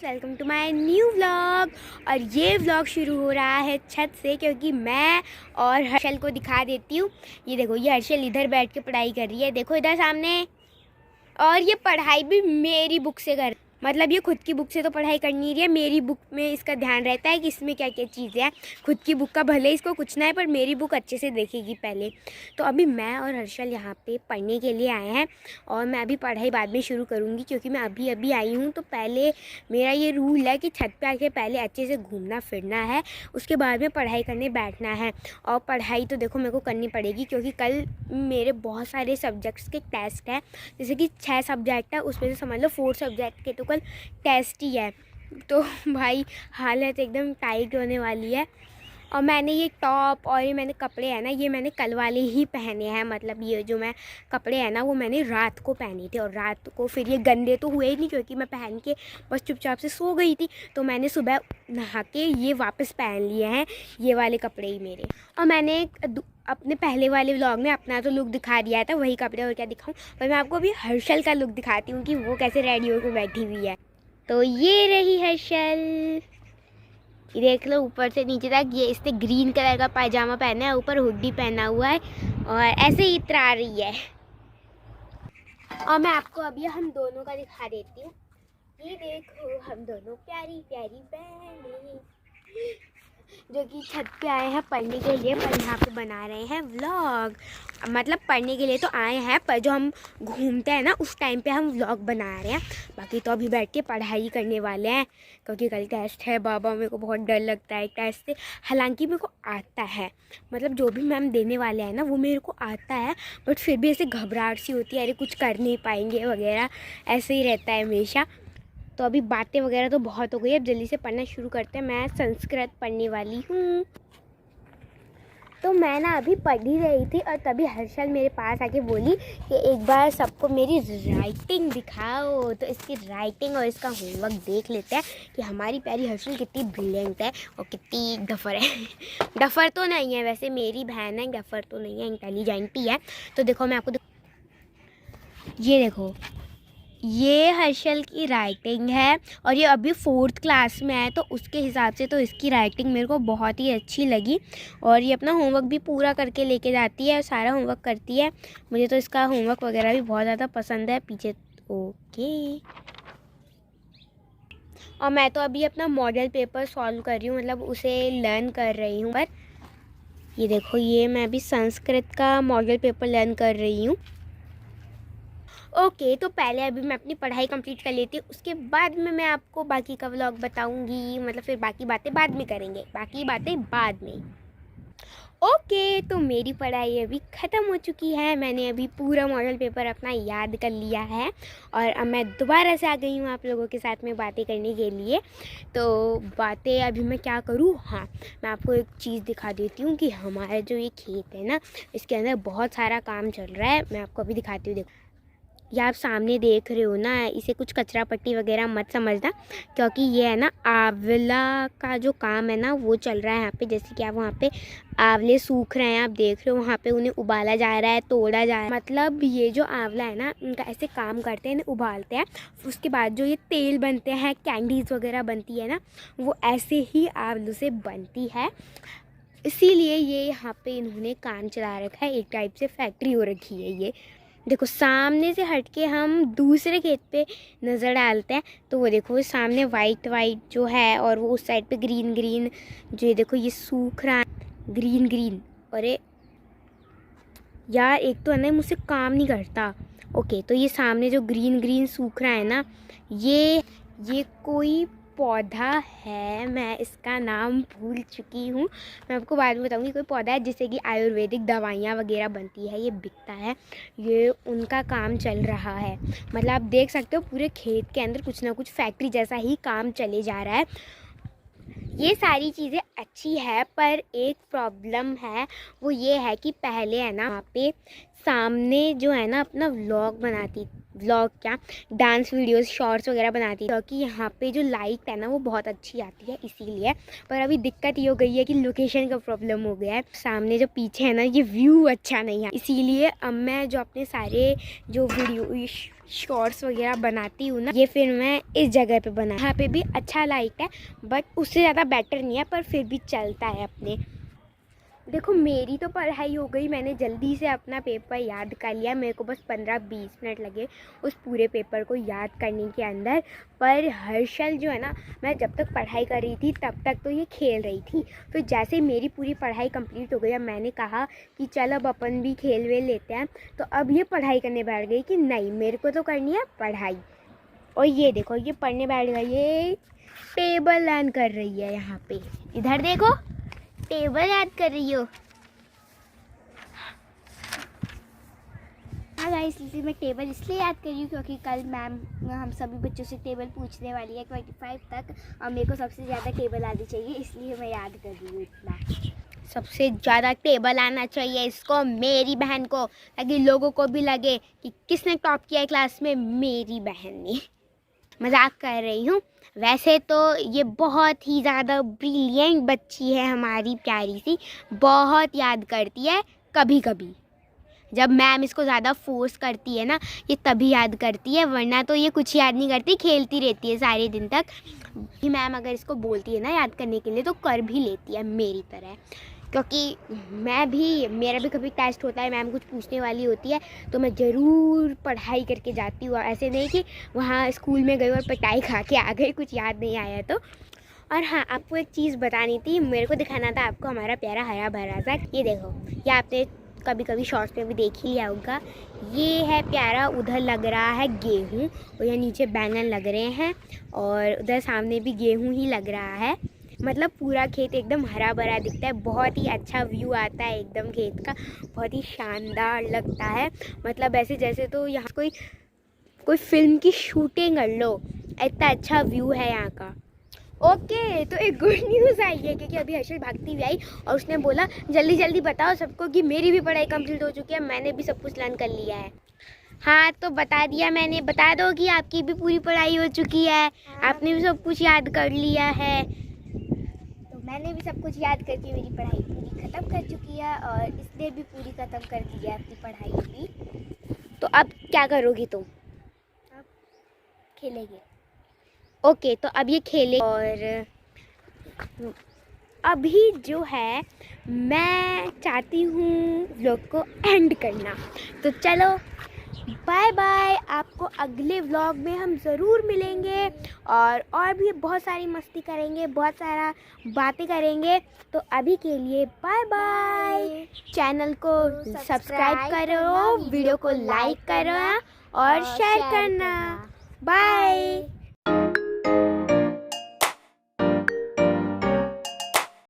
Welcome to my new vlog. और ये vlog शुरू हो रहा है छत से, क्योंकि मैं और हर्षल को दिखा देती हूँ। ये देखो, ये हर्षल इधर बैठ के पढ़ाई कर रही है, देखो इधर सामने। और ये पढ़ाई भी मेरी बुक से कर, मतलब ये खुद की बुक से तो पढ़ाई कर नहीं रही है, मेरी बुक में इसका ध्यान रहता है कि इसमें क्या क्या चीज़ें हैं। खुद की बुक का भले इसको कुछ ना है, पर मेरी बुक अच्छे से देखेगी पहले। तो अभी मैं और हर्षल यहाँ पे पढ़ने के लिए आए हैं, और मैं अभी पढ़ाई बाद में शुरू करूँगी, क्योंकि मैं अभी अभी आई हूँ। तो पहले मेरा ये रूल है कि छत पे आके पहले अच्छे से घूमना फिरना है, उसके बाद में पढ़ाई करने बैठना है। और पढ़ाई तो देखो मेरे को करनी पड़ेगी, क्योंकि कल मेरे बहुत सारे सब्जेक्ट्स के टेस्ट हैं। जैसे कि 6 सब्जेक्ट है, उसमें से समझ लो 4 सब्जेक्ट के तो कल टेस्ट ही है। तो भाई हालत एकदम टाइट होने वाली है। और मैंने ये टॉप और ये मैंने कपड़े हैं ना, ये मैंने कल वाले ही पहने हैं। मतलब ये जो मैं कपड़े हैं ना, वो मैंने रात को पहने थे, और रात को फिर ये गंदे तो हुए ही नहीं, क्योंकि मैं पहन के बस चुपचाप से सो गई थी। तो मैंने सुबह नहा के ये वापस पहन लिए हैं, ये वाले कपड़े ही मेरे। और मैंने अपने पहले वाले व्लॉग में अपना तो लुक दिखा दिया था, वही कपड़े और क्या दिखाऊं। पर मैं आपको अभी हर्षल का लुक दिखाती हूँ कि वो कैसे रेडी होकर बैठी हुई है। तो ये रही हर्षल, ये देख लो ऊपर से नीचे तक। ये इसने ग्रीन कलर का पायजामा पहना है, ऊपर हुडी पहना हुआ है, और ऐसे ही इतरा रही है। और मैं आपको अभी हम दोनों का दिखा देती हूँ। ये देखो, हम दोनों प्यारी प्यारी बहनें जो कि छत पे आए हैं पढ़ने के लिए, पर यहाँ पे बना रहे हैं व्लॉग। मतलब पढ़ने के लिए तो आए हैं, पर जो हम घूमते हैं ना, उस टाइम पे हम व्लॉग बना रहे हैं। बाकी तो अभी बैठ के पढ़ाई करने वाले हैं, क्योंकि कल टेस्ट है। बाबा, मेरे को बहुत डर लगता है टेस्ट से। हालांकि मेरे को आता है, मतलब जो भी मैम देने वाले हैं ना, वो मेरे को आता है, बट फिर भी ऐसे घबराहट सी होती है, अरे कुछ कर नहीं पाएंगे वगैरह, ऐसे ही रहता है हमेशा। तो अभी बातें वगैरह तो बहुत हो गई, अब जल्दी से पढ़ना शुरू करते हैं। मैं संस्कृत पढ़ने वाली हूँ। तो मैं ना अभी पढ़ ही रही थी, और तभी हर्षल मेरे पास आके बोली कि एक बार सबको मेरी राइटिंग दिखाओ। तो इसकी राइटिंग और इसका होमवर्क देख लेते हैं कि हमारी प्यारी हर्षल कितनी ब्रिलियंट है और कितनी डफर है। डफर तो नहीं है, वैसे मेरी बहन है, डफर तो नहीं है, इंटेलिजेंट ही है। तो देखो मैं आपको ये देखो, ये हर्षल की राइटिंग है, और ये अभी 4th क्लास में है, तो उसके हिसाब से तो इसकी राइटिंग मेरे को बहुत ही अच्छी लगी। और ये अपना होमवर्क भी पूरा करके लेके जाती है, सारा होमवर्क करती है। मुझे तो इसका होमवर्क वगैरह भी बहुत ज़्यादा पसंद है। पीछे ओके। और मैं तो अभी अपना मॉडल पेपर सॉल्व कर रही हूँ, मतलब उसे लर्न कर रही हूँ। पर ये देखो, ये मैं अभी संस्कृत का मॉडल पेपर लर्न कर रही हूँ। ओके, तो पहले अभी मैं अपनी पढ़ाई कंप्लीट कर लेती हूँ, उसके बाद में मैं आपको बाकी का व्लॉग बताऊँगी। मतलब फिर बाकी बातें बाद में करेंगे, बाकी बातें बाद में। ओके, तो मेरी पढ़ाई अभी ख़त्म हो चुकी है। मैंने अभी पूरा मॉडल पेपर अपना याद कर लिया है, और अब मैं दोबारा से आ गई हूँ आप लोगों के साथ में बातें करने के लिए। तो बातें अभी मैं क्या करूँ, हाँ मैं आपको एक चीज़ दिखा देती हूँ कि हमारा जो ये खेत है ना, इसके अंदर बहुत सारा काम चल रहा है। मैं आपको अभी दिखाती हूँ, देखो ये आप सामने देख रहे हो ना, इसे कुछ कचरा पट्टी वगैरह मत समझना, क्योंकि ये है ना आंवला का जो काम है ना, वो चल रहा है यहाँ पे। जैसे कि आप वहाँ पे आंवले सूख रहे हैं, आप देख रहे हो, वहाँ पे उन्हें उबाला जा रहा है, तोड़ा जा रहा है। मतलब ये जो आंवला है ना, इनका ऐसे काम करते हैं, इन्हें उबालते हैं, उसके बाद जो ये तेल बनते हैं, कैंडीज़ वगैरह बनती है ना, वो ऐसे ही आंवलों से बनती है। इसीलिए ये यहाँ पे इन्होंने काम चला रखा है, एक टाइप से फैक्ट्री हो रखी है ये। देखो सामने से हटके हम दूसरे खेत पे नज़र डालते हैं, तो वो देखो सामने वाइट वाइट जो है, और वो उस साइड पे ग्रीन ग्रीन, जो ये देखो ये सूख रहा है, ग्रीन ग्रीन। अरे यार, एक तो है ना मुझसे काम नहीं करता। ओके, तो ये सामने जो ग्रीन ग्रीन सूख रहा है ना, ये कोई पौधा है, मैं इसका नाम भूल चुकी हूँ, मैं आपको बाद में बताऊँगी। कोई पौधा है जिससे कि आयुर्वेदिक दवाइयाँ वगैरह बनती है, ये बिकता है, ये उनका काम चल रहा है। मतलब आप देख सकते हो पूरे खेत के अंदर कुछ ना कुछ फैक्ट्री जैसा ही काम चले जा रहा है। ये सारी चीज़ें अच्छी है, पर एक प्रॉब्लम है, वो ये है कि पहले है ना वहाँ पे सामने जो है ना अपना व्लॉग बनाती व्लॉग क्या डांस वीडियोस शॉर्ट्स वगैरह बनाती है, क्योंकि यहाँ पे जो लाइट है ना वो बहुत अच्छी आती है इसीलिए। पर अभी दिक्कत ये हो गई है कि लोकेशन का प्रॉब्लम हो गया है, सामने जो पीछे है ना ये व्यू अच्छा नहीं है, इसीलिए अब मैं जो अपने सारे जो वीडियो शॉर्ट्स वगैरह बनाती हूँ ना ये फिर मैं इस जगह पे बना। यहाँ पे भी अच्छा लाइट है बट उससे ज़्यादा बेटर नहीं है, पर फिर भी चलता है अपने। देखो मेरी तो पढ़ाई हो गई, मैंने जल्दी से अपना पेपर याद कर लिया, मेरे को बस 15-20 मिनट लगे उस पूरे पेपर को याद करने के अंदर। पर हर्षल जो है ना, मैं जब तक पढ़ाई कर रही थी तब तक तो ये खेल रही थी, फिर जैसे मेरी पूरी पढ़ाई कंप्लीट हो गई अब मैंने कहा कि चल अब अपन भी खेल वेल लेते हैं, तो अब ये पढ़ाई करने बैठ गई कि नहीं मेरे को तो करनी है पढ़ाई। और ये देखो ये पढ़ने बैठ गई, ये टेबल लर्न कर रही है यहाँ पे, इधर देखो टेबल याद कर रही हो। हाँ गाइस, इसलिए मैं टेबल इसलिए याद कर रही हूँ क्योंकि कल मैम हम सभी बच्चों से टेबल पूछने वाली है 25 तक, और मेरे को सबसे ज़्यादा टेबल आनी चाहिए, इसलिए मैं याद कर रही हूँ इतना। सबसे ज़्यादा टेबल आना चाहिए इसको, मेरी बहन को, ताकि लोगों को भी लगे कि किसने टॉप किया है क्लास में, मेरी बहन ने। मजाक कर रही हूँ, वैसे तो ये बहुत ही ज़्यादा ब्रिलियंट बच्ची है हमारी प्यारी सी, बहुत याद करती है, कभी कभी जब मैम इसको ज़्यादा फोर्स करती है ना ये तभी याद करती है, वरना तो ये कुछ याद नहीं करती, खेलती रहती है सारे दिन तक। मैम अगर इसको बोलती है ना याद करने के लिए तो कर भी लेती है मेरी तरह, क्योंकि मेरा भी कभी टेस्ट होता है, मैम कुछ पूछने वाली होती है तो मैं ज़रूर पढ़ाई करके जाती हूँ, ऐसे नहीं कि वहाँ स्कूल में गई और पिटाई खा के आ गई, कुछ याद नहीं आया तो। और हाँ, आपको एक चीज़ बतानी थी, मेरे को दिखाना था आपको हमारा प्यारा हरा भरा सा, ये देखो, ये आपने कभी कभी शॉर्ट्स में भी देख ही लिया होगा, ये है प्यारा, उधर लग रहा है गेहूँ और यहाँ नीचे बैंगन लग रहे हैं, और उधर सामने भी गेहूँ ही लग रहा है, मतलब पूरा खेत एकदम हरा भरा दिखता है, बहुत ही अच्छा व्यू आता है एकदम खेत का, बहुत ही शानदार लगता है, मतलब ऐसे जैसे तो यहाँ कोई फिल्म की शूटिंग कर लो, इतना अच्छा व्यू है यहाँ का। ओके, तो एक गुड न्यूज़ आई है क्योंकि अभी हर्षल भागती हुई आई और उसने बोला जल्दी जल्दी बताओ सबको कि मेरी भी पढ़ाई कंप्लीट हो चुकी है, मैंने भी सब कुछ लर्न कर लिया है। हाँ तो बता दिया मैंने, बता दो कि आपकी भी पूरी पढ़ाई हो चुकी है, आपने भी सब कुछ याद कर लिया है। तो मैंने भी सब कुछ याद करके मेरी पढ़ाई पूरी ख़त्म कर चुकी है और इसने भी पूरी ख़त्म कर दी है अपनी पढ़ाई भी। तो अब क्या करोगी तुम? अब खेलेंगे। ओके, तो अब ये खेले, और अभी जो है मैं चाहती हूँ व्लॉग को एंड करना, तो चलो बाय बाय, आपको अगले व्लॉग में हम ज़रूर मिलेंगे और भी बहुत सारी मस्ती करेंगे, बहुत सारा बातें करेंगे। तो अभी के लिए बाय बाय, चैनल को सब्सक्राइब करो, वीडियो को लाइक करो और शेयर करना। बाय।